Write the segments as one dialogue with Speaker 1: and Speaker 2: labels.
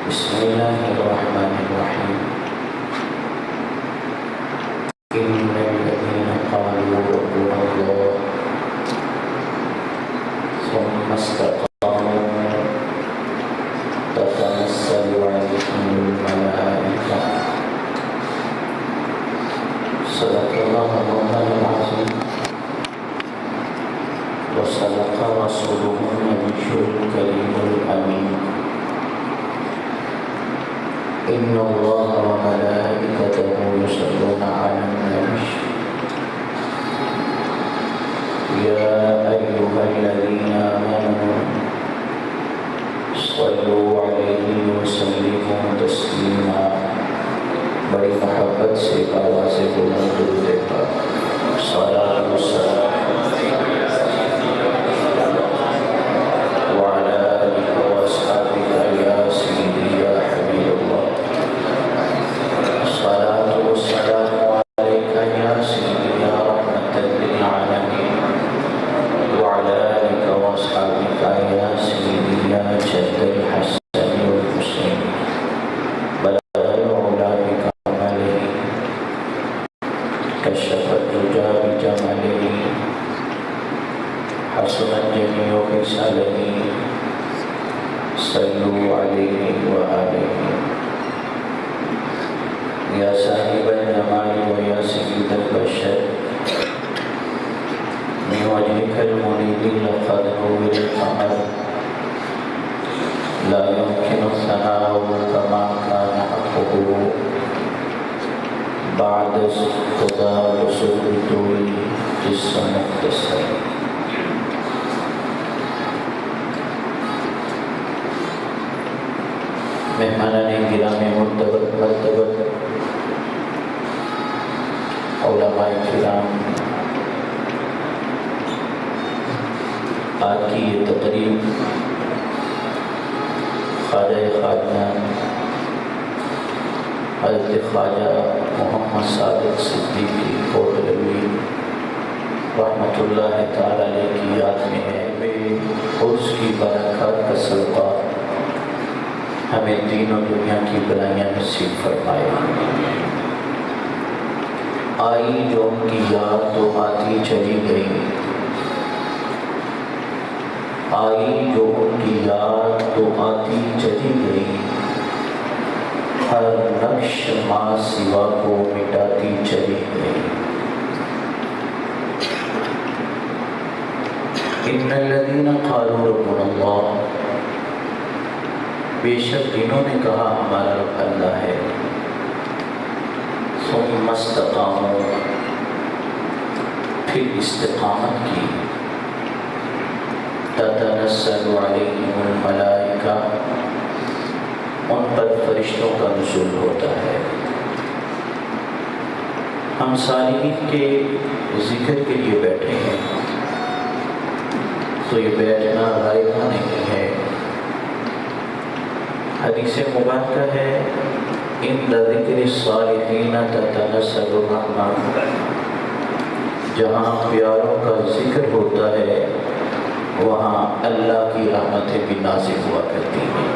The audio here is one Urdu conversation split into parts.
Speaker 1: بسم الله الرحمن الرحيم إن الذين قالوا ربنا الله ثم استقاموا تتنزل عليهم الملائكة صدق الله مولانا العظيم وصدق رسوله النبي الكريم الأمين إن الله وملائكته يصلون على النبي يا أيها الذين آمنوا صلوا عليه وسلموا تسليما بڑی محبت سے آواز بلند درود پاک صلاۃ والسلام وعلى آلك وأصحابك يا سيدي يا حبيب الله الصلاة والسلام عليك يا سيدي يا رحمة للعالمين وعلى آلك وأصحابك يا سيدي يا جد الحسن والحسين بلغ العلا بكماله كشف الدجى بجماله حسنت جميع خصاله صلوا عليه وآله يا صاحب الجمال ويا سيد البشر من وجهك المنيب لقد نور القمر لا يمكن الثناء كما كان حقه بعد خدا رسول طول جسم مختصر مہمانان گرامی مرتبت علماء کرام، آج کی یہ تقریب خواجہ خواجان حضرت خواجہ محمد صادق صدیقی کوٹلوی رحمۃ اللہ تعالی علیہ کی یاد میں ہے۔ اس کی برکات کا صدقہ ہمیں دین و دنیا کی بلائیاں نصیب فرمائے۔ آئی جو ان کی یاد تو آتی چلی گئی، آئی جو ان کی یاد تو آتی چلی گئی، ہر نقش ماں سوا کو مٹاتی چلی گئی۔ ان الذین قالوا ربنا اللہ، بے شک جنہوں نے کہا ہمارا رب اللہ ہے، ثم استقاموا، پھر استقامت کی، تتنزل علیہم الملائکہ، ان پر فرشتوں کا نزول ہوتا ہے۔ ہم صالحین کے ذکر کے لیے بیٹھے ہیں، تو یہ بیٹھنا رائگاں نہیں ہے۔ حدیث مبارکہ ہے عند ذکر الصالحین تتنزل الرحمہ، جہاں پیاروں کا ذکر ہوتا ہے وہاں اللہ کی رحمتیں بھی نازل ہوا کرتی ہیں۔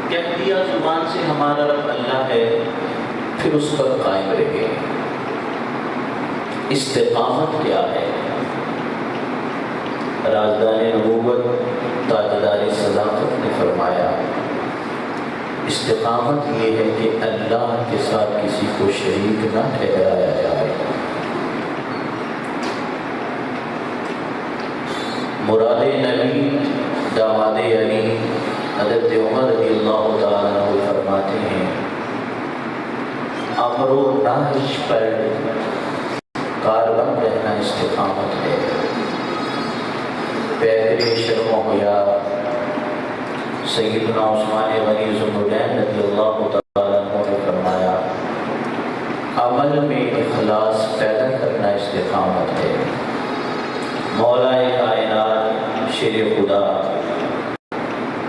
Speaker 1: کہہ دیا زبان سے ہمارا رب اللہ ہے، پھر اس پر قائم رہے۔ استقامت کیا ہے؟ رازدان نبوت تاجدار صداقت نے فرمایا، استقامت یہ ہے کہ اللہ کے ساتھ کسی کو شریک نہ ٹھہرایا جائے۔ مراد نبی داماد علی حضرت عمر رضی اللہ تعالیٰ عنہ فرماتے ہیں، امر و نہی پر کاربند رہنا استقامت ہے۔ پیغمبر شرم و حیا سیدنا عثمان غنی ذوالنورین رضی اللہ تعالیٰ عنہ نے فرمایا، عمل میں اخلاص پیدا کرنا استقامت ہے۔ مولا کائنات شیر خدا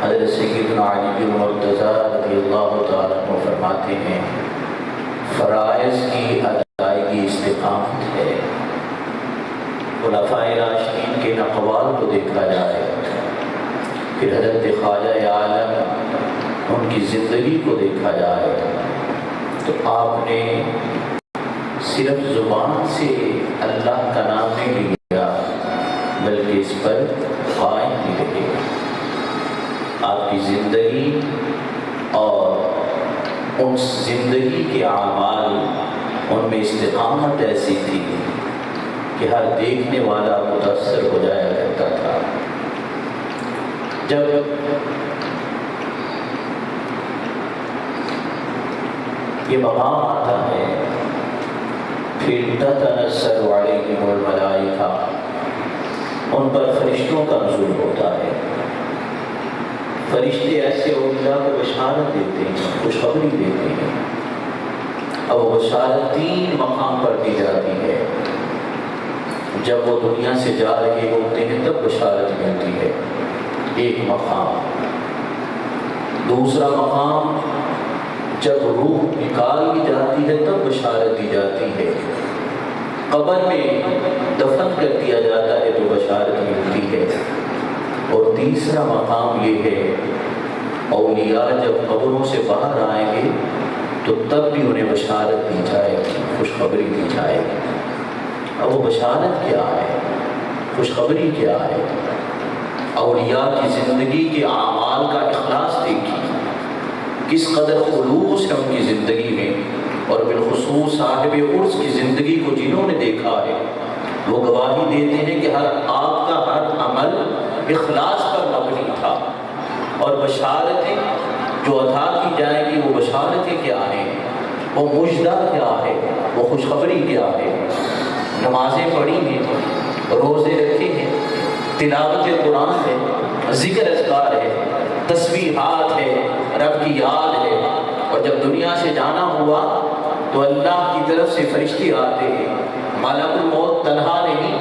Speaker 1: حضرت سیدنا علی المرتضیٰ رضی اللہ تعالیٰ عنہ فرماتے ہیں، فرائض کی ادائیگی استقامت ہے۔ خلفائے راشدین کے اقوال کو دیکھا جائے، پھر حضرت خواجہ عالم ان کی زندگی کو دیکھا جائے تو آپ نے صرف زبان سے اللہ کا نام نہیں لیا بلکہ اس پر قائم بھی رہے۔ آپ کی زندگی اور ان زندگی کے اعمال، ان میں استقامت ایسی تھی کہ ہر دیکھنے والا متاثر ہو جایا کرتا تھا۔ جب یہ مقام آتا ہے پھر تتنزل علیہم الملائکہ، ان پر فرشتوں کا نزول ہوتا ہے۔ فرشتے ایسے اولیاء کو بشارت دیتے ہیں، خوشخبری دیتے ہیں، اور وہ بشارت 3 مقام پر دی جاتی ہے۔ جب وہ دنیا سے جا رہے ہوتے ہیں تب بشارت ملتی ہے، ایک مقام۔ دوسرا مقام جب روح نکال دی جاتی ہے تب بشارت دی جاتی ہے۔ قبر میں دفن کر دیا جاتا ہے تو بشارت ملتی ہے۔ اور تیسرا مقام یہ ہے اولیاء جب قبروں سے باہر آئیں گے تو تب بھی انہیں بشارت دی جائے گی، خوشخبری دی جائے گی۔ اب وہ بشارت کیا ہے، خوشخبری کیا ہے؟ اولیاء کی زندگی کے اعمال کا اخلاص دیکھیے، کس قدر خلوص ہے ان کی زندگی میں، اور بالخصوص صاحب عرس کی زندگی کو جنہوں نے دیکھا ہے وہ گواہی دیتے ہیں کہ آپ کا ہر عمل اخلاص پر مبنی تھا۔ اور بشارتیں جو عطا کی جائیں گی وہ بشارتیں کیا ہیں، وہ مژدہ کیا ہے، وہ خوشخبری کیا ہے؟ نمازیں پڑھی ہیں، روزے رکھے ہیں، تلاوت قرآن ہے، ذکر اذکار ہے، تسبیحات ہے، رب کی یاد ہے، اور جب دنیا سے جانا ہوا تو اللہ کی طرف سے فرشتے آتے ہیں، ملک الموت تنہا نہیں،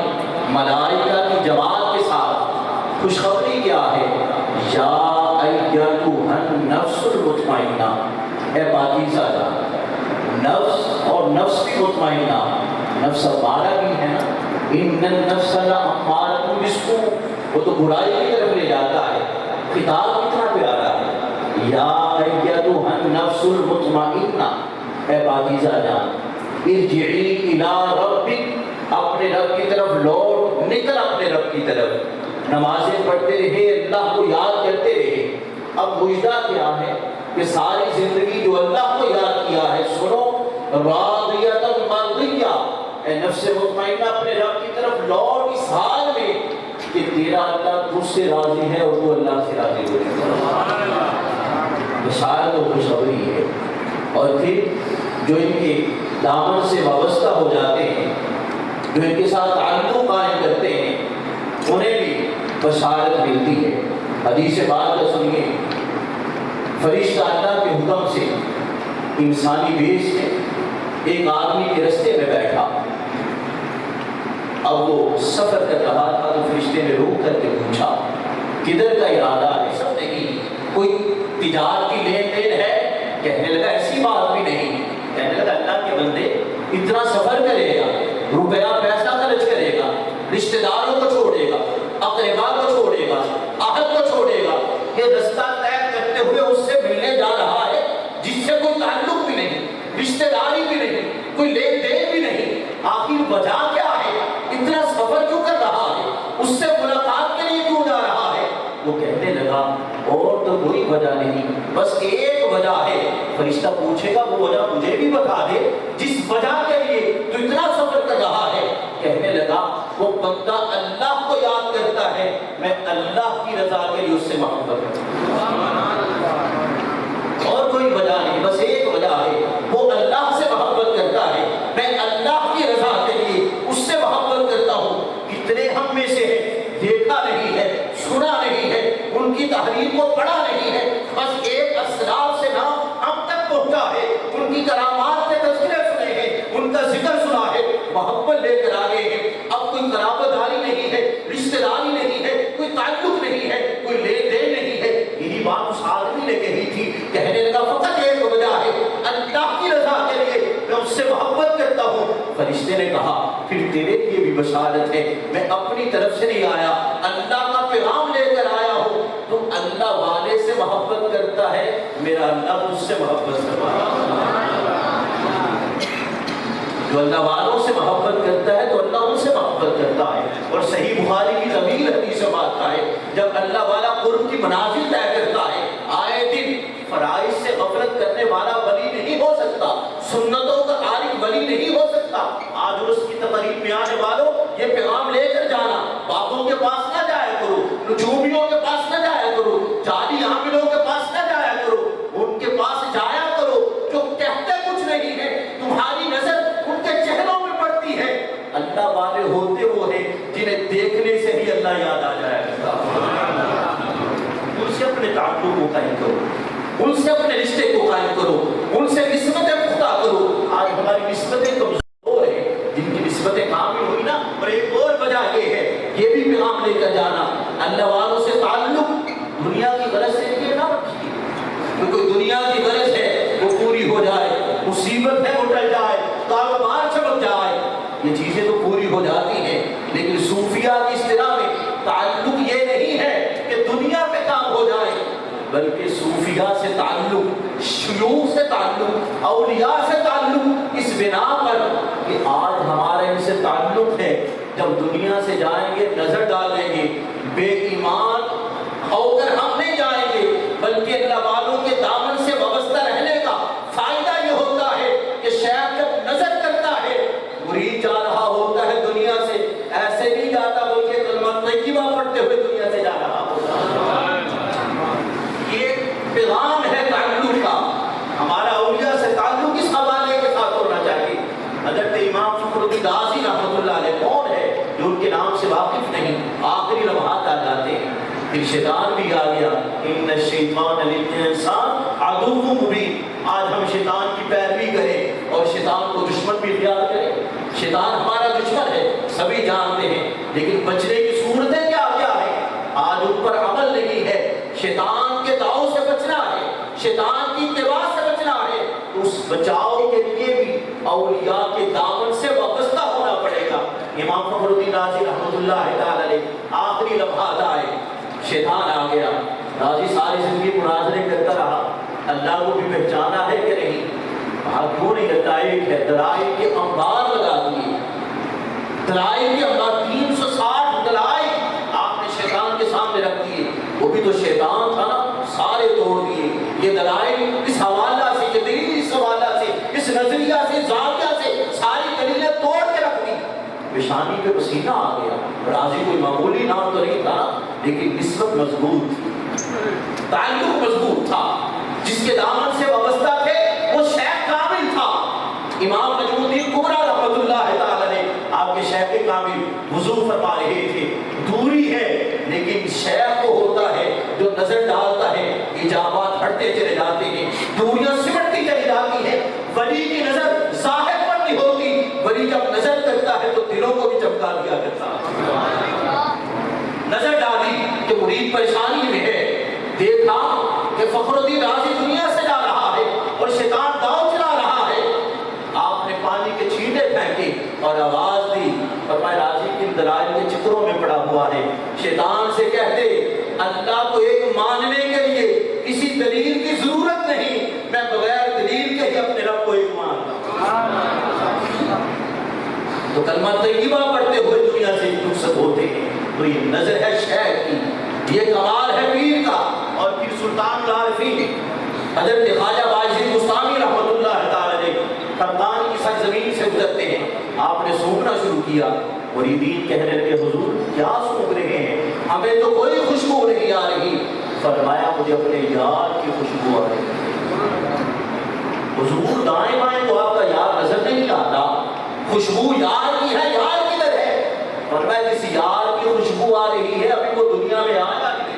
Speaker 1: ملائکہ کی جماعت کے ساتھ۔ خوشخبری کیا ہے؟ یا ایتھا النفس المطمئنہ، اے پاکیزہ جان، نفس اور نفس بھی مطمئنہ، نفس امارہ بھی ہے نا، ان النفس لامارۃ بالسوء، وہ تو برائی کی طرف لے جاتا ہے۔ خطاب کتنا پیارا ہے، یا ایتھا النفس المطمئنہ، اے پاکیزہ جان، ارجعی الی ربک، اپنے رب کی طرف لوٹ، نکل اپنے رب کی طرف، نمازیں پڑھتے رہے، اللہ کو یاد کرتے رہے۔ اب مژدہ کیا ہے کہ ساری زندگی جو اللہ کو یاد کیا ہے، سنو، راضیۃ مرضیہ، اے نفس مطمئنہ اپنے رب کی طرف لوٹ اس حال میں کہ تیرا اللہ تجھ سے راضی ہے اور تو اللہ سے راضی ہو جائے۔ بشارت و خوشخبری ہے۔ اور پھر جو ان کے دامن سے وابستہ ہو جاتے ہیں، جو ان کے ساتھ تعلق قائم کرتے ہیں، انہیں بھی بشارت ملتی ہے۔ حدیث بات کا سنیے، فرشتہ اللہ کے حکم سے انسانی بیس میں ایک آدمی کے رستے میں بیٹھا، اب وہ سفر کر رہا تھا تو فرشتے نے روک کر کے پوچھا کدھر کا ارادہ ہے؟ سب نہیں، کوئی تجارتی لین دین ہے؟ کہنے لگا ایسی بات بھی نہیں۔ کہنے لگا اللہ کے بندے اتنا سفر کرے گا، روپیہ پیسہ خرچ کرے گا، رشتہ داروں کو چھوڑے گا، اقربا کو چھوڑے گا، اہل کو چھوڑے گا، یہ رستہ طے کرتے ہوئے اس سے ملنے جا رہا ہے جس سے کوئی تعلق بھی نہیں، رشتہ داری بھی نہیں، کوئی لین دین بھی نہیں، آخر وجہ کیا ہے؟ اتنا سفر کیوں کر رہا ہے؟ اس سے ملاقات کے لیے کیوں جا رہا ہے؟ وہ کہنے لگا اور تو کوئی وجہ نہیں، بس ایک وجہ ہے۔ فرشتہ پوچھے گا وہ وجہ مجھے بھی بتا دے جس وجہ کے لیے تو اتنا سفر کر رہا ہے۔ کہنے لگا وہ بندہ اللہ کو یاد کرتا ہے، میں اللہ کی رضا کے لیے اس سے محبت کرتا ہوں، اور کوئی وجہ نہیں، بس ایک وجہ ہے، وہ اللہ سے محبت کرتا ہے، میں اللہ کی رضا کے لیے اس سے محبت کرتا ہوں۔ کتنے ہم میں سے ہیں دیکھا نہیں ہے، سنا نہیں ہے، ان کی تحریر کو پڑھا نہیں ہے، بس ایک اسرار سے نام ہم تک پہنچا ہے، ان کی کرامات کے تذکرے سنے ہیں، ان کا ذکر سنا ہے، محبت لے کر آگے ہیں۔ اب کوئی قرابت داری نہیں ہے، رشتہ داری نہیں ہے، کوئی تعلق نہیں ہے، کوئی لین دین نہیں ہے۔ یہی بات اس آدمی نے کہی تھی۔ کہنے لگا فقط ایک وجہ ہے، اللہ کی رضا کے لیے میں اس سے محبت کرتا ہوں۔ فرشتے نے کہا پھر تیرے لیے بھی بشارت ہے، میں اپنی طرف سے نہیں آیا، اللہ کا پیغام لے کر آیا ہوں، تو میرا اللہ مجھ سے محبت فرماتا ہے۔ جو اللہ والوں سے محبت کرتا ہے تو اللہ ان سے محبت کرتا ہے۔ اور صحیح بخاری کی طویل حدیث سے بات ہے، جب اللہ والا قرب کی منازل طے کرتا ہے، آئے دن فرائض سے غفلت کرنے والا ولی نہیں ہو سکتا، سنتوں کا عارف ولی نہیں ہو سکتا۔ آج اس کی تقریب میں آنے والوں یہ پیغام لے کر جانا، باپوں کے پاس نہ جایا کرو، نجومیوں کے پاس نہ جایا کرو، جعلی عاملوں کے پاس نہ جایا کرو، ان کے پاس جایا کرو جو کہتے کچھ نہیں ہے، تمہاری نظر ان کے چہروں میں پڑتی ہے۔ اللہ والے ہوتے وہ ہیں جنہیں دیکھنے سے ہی اللہ یاد آ جائے گا۔ ان سے اپنے تعلق کو قائم کرو، ان سے اپنے رشتے کو قائم کرو، ان سے نسبتیں پختہ کرو۔ آج ہماری نسبتیں کمزور ہیں، جن کی نسبتیں کامل ہوئی نا، اور ایک اور وجہ یہ ہے، یہ بھی پیغام لے کر جانا، اللہ والوں سے تعلق دنیا کی غرض سے یہ نہ رکھیے کہ کوئی دنیا کی غرض ہے وہ پوری ہو جائے، مصیبت ہے وہ ٹل جائے، کاروبار چمک جائے، یہ چیزیں تو پوری ہو جاتی ہیں، لیکن صوفیہ کی اصطلاح میں تعلق یہ نہیں ہے کہ دنیا پہ کام ہو جائے، بلکہ صوفیہ سے تعلق، شیوخ سے تعلق، اولیاء سے تعلق اس بنا پر کہ آج ہمارا ان سے تعلق ہے، جب دنیا سے جائیں گے نظر ڈالیں گے، بے ایمان ہو کر ہم نہیں جائیں گے، بلکہ اللہ والوں کے دامن سے وابستہ رہنے کا فائدہ یہ ہوتا ہے کہ شیخ جب نظر کرتا ہے، مرید جا رہا ہوتا ہے دنیا سے، ایسے نہیں جاتا بلکہ کلمہ طیبہ پڑھتے ہوئے دنیا سے جا رہا ہوتا ہے۔ یہ پیغام ہے تعلق کا، ہمارا اولیاء سے تعلق اس حوالے کے ساتھ ہونا چاہیے۔ حضرت امام فخر الدین رازی رحمۃ اللہ علیہ کون ہے جو ان کے نام سے واقف نہیں؟ آخری لمحات آ جاتے ہیں، پھر شیطان بھی آ گیا، ان الشیطان للانسان عدو مبین۔ آج ہم شیطان کی پیروی کریں اور شیطان کو دشمن بھی اختیار کریں، شیطان ہمارا دشمن ہے، سبھی جانتے ہیں، لیکن بچنے کی صورتیں کیا کیا ہے؟ آج ان پر عمل نہیں ہے، شیطان کے داؤ سے بچنا ہے، شیطان کی اتباع سے بچنا ہے، تو اس بچاؤ کے لیے بھی اولیاء کے دامن سے وابستہ ہونا پڑے گا۔ امام فخر الدین رازی رحمۃ اللہ تعالی علیہ آخری لمحات آئے، شیطان آ گیا، رازی ساری زندگی مناظرے کرتا رہا، اللہ کو بھی پہچانا ہے کہ نہیں، کہا کیوں نہیں کرتا؟ ایک ہے دلائل کے انبار لگا دیے، دلائل کے انبار 360 دلائل آپ نے شیطان کے سامنے رکھ دیے، وہ بھی تو شیطان تھا نا، سارے توڑ دیے۔ یہ دلائل اس حوالہ سے، یہ دلیل اس حوالہ سے، اس نظریہ سے، زاویہ سے ساری دلیلیں توڑ کے رکھ دی۔ پیشانی پہ پسینہ آ گیا، رازی کوئی معمولی نام تو نہیں تھا، لیکن نسبت مضبوط تھی، تعلق مضبوط تھا، جس کے دامن سے وابستہ تھے وہ شیخ کامل تھا۔ امام نجم الدین کبریٰ رحمۃ اللہ تعالی نے آپ کے شیخ کامل وضو فرما رہے تھے، دوری ہے لیکن شیخ وہ ہوتا ہے جو نظر ڈالتا ہے، ایجابات ہٹتے چلے جاتے ہیں، دوریاں سمٹتی چلی جاتی ہیں۔ ولی کی نظر ظاہر پر نہیں ہوتی، ولی جب نظر کرتا ہے تو دلوں کو بھی چمکا دیا کرتا ہے۔ نظر ڈالی کہ مرید پریشانی میں ہے، دیکھا کہ فخر الدین رازی دنیا سے جا رہا ہے اور شیطان داؤ چلا رہا ہے، آپ نے پانی کے چھینٹے پھینکے اور آواز دی، فرمایا رازی کن دلائل کے چکروں میں پڑا ہوا ہے، شیطان سے کہتے اللہ کو ایک ماننے کے لیے کسی دلیل کی ضرورت نہیں، میں بغیر دلیل کے ہی اپنے رب کو ایک مانتا ہوں۔ تو کلمہ طیبہ پڑھتے ہوئے دنیا سے رخصت ہوتے ہیں، تو یہ نظر ہے شیخ کی، یہ کمال ہے پیر کا۔ اور پھر سلطان العارفین حضرت خواجہ باجی بستانی رحمۃ اللہ تعالی علیہ خرقان کی سرزمین سے گزرتے ہیں، آپ نے سونگنا شروع کیا، مریدین کہنے لگے حضور کیا سونگ رہے ہیں، ہمیں تو کوئی خوشبو نہیں آ رہی۔ فرمایا مجھے اپنے یار کی خوشبو آ رہی ہے۔ حضور دائیں بائیں تو آپ کا یار نظر نہیں آتا، خوشبو یار کی ہے، یار کدھر ہے؟ فرمایا کسی یار کی خوشبو آ رہی ہے، ابھی وہ دنیا میں آیا نہیں،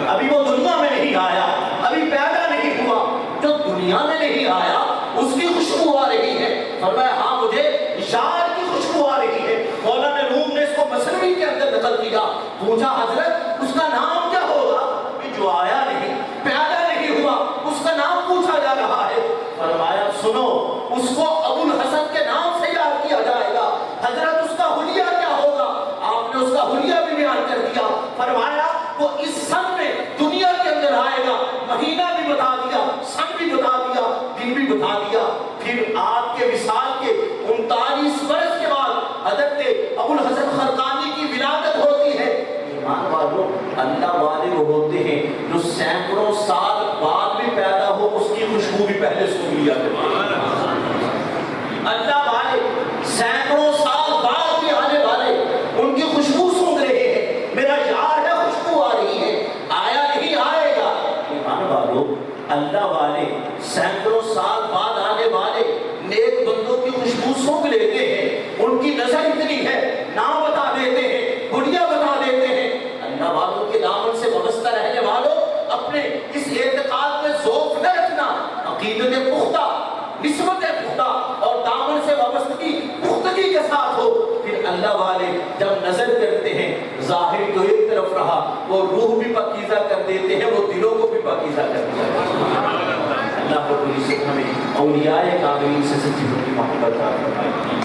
Speaker 1: ابھی وہ دنیا میں نہیں آیا، ابھی پیدا نہیں ہوا، جو دنیا میں نہیں آیا اس کی خوشبو آ رہی ہے۔ فرمایا ہاں مجھے یار کی خوشبو آ رہی ہے۔ مولانا روم نے اس کو مسنوی کے اندر نقل کیا، پوچھا حضرت اس کا نام کیا ہوگا؟ کہ جو آیا نہیں، پیدا نہیں ہوا، اس کا نام پوچھا جا رہا ہے۔ فرمایا سنو، اس کو ابو الحسن کے نام سے یاد کیا جائے گا۔ حضرت اس کا حلیہ کیا ہوگا؟ آپ نے اس کا حلیہ بھی بیان کر دیا۔ فرمایا وہ اس سن میں دنیا کے اندر آئے گا، مہینہ بھی
Speaker 2: بٹھا دیا. پھر آپ کے وصال کے 39 برس کے بعد حضرت ابو الحسن خرقانی کی ولادت ہوتی ہے. ایمان والو، اللہ والے وہ ہوتے ہیں جو سینکڑوں سال بعد بھی پیدا ہو اس کی خوشبو بھی پہلے سن لیا کرتے ہیں. اللہ والے سینکڑوں سال بعد بھی آنے والے ان کی خوشبو سن رہے ہیں. میرا یار ہے، خوشبو آ رہی ہے، آیا نہیں آئے گا. ایمان والو، اللہ والے سینکڑوں سال بعد آنے والے نیک بندوں کی خوشبو سونگ لیتے ہیں. ان کی نظر اتنی ہے، نام بتا دیتے ہیں، گڑیا بتا دیتے ہیں. اللہ والوں کے دامن سے وابستہ رہنے والوں، اپنے اس اعتقاد میں ذوق نہ رکھنا. عقیدت پختہ، نسبت پختہ اور دامن سے وابستگی پختگی کے ساتھ ہو. پھر اللہ والے جب نظر کرتے ہیں، ظاہر تو ایک طرف رہا، وہ روح بھی پاکیزہ کر دیتے ہیں، وہ دلوں کو بھی پاکیزہ کر دیتے ہیں. اللہ رب العزت ہمیں اولیاء کاملین سے سچی محبت عطا فرمائے.